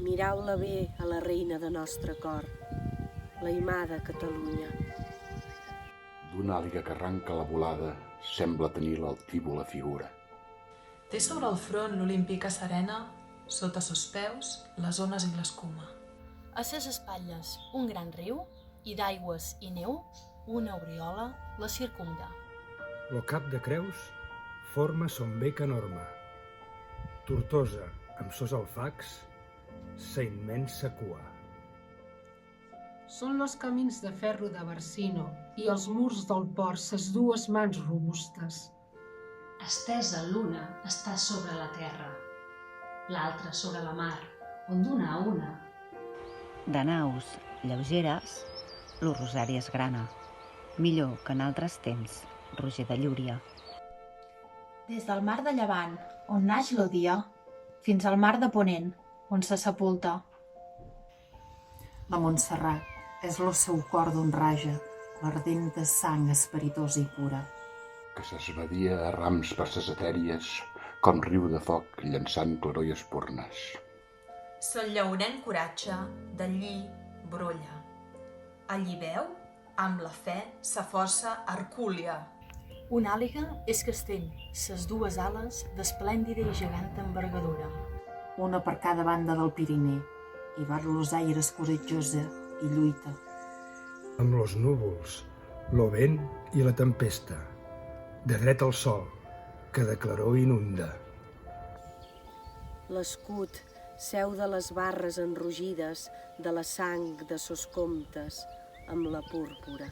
Mirau-la bé a la reina de nostre cor, la imada Catalunya. D'una àliga que arranca la volada sembla tenir l'altívola figura. Té sobre el front l'olímpica serena, sota sos peus les ones i l'escuma. A ses espatlles un gran riu i d'aigües i neu una aureola la circumda. Lo cap de Creus forma son bec enorme. Tortosa, amb sos alfacs, sa immensa cua. Són los camins de ferro de Barsino i els murs del port ses dues mans robustes. Estesa l'una està sobre la terra, l'altra sobre la mar, on d'una a una. De naus lleugeres, lo rosari es grana, millor que en altres temps, Roger de Llúria. Des del mar de Llevant, on naix l'Odia, fins al mar de Ponent, on se sepulta. La Montserrat és lo seu cor d'on raja l'ardent de sang esperitosa i pura, que s'esvadia a rams per ses etèries com riu de foc llançant claror i espurnes. Son llaurenc coratge de lli brolla. Allí veu, amb la fe, sa força hercúlia. Una àliga és que estén ses dues ales d'esplèndida i geganta envergadura. una per cada banda del Pirineu, i bat los aires coratjosa i lluita. Amb los núvols, lo vent i la tempesta, de dret al sol, que de claror inunda. L'escut, seu de les barres enrogides de la sang de sos comtes amb la púrpura.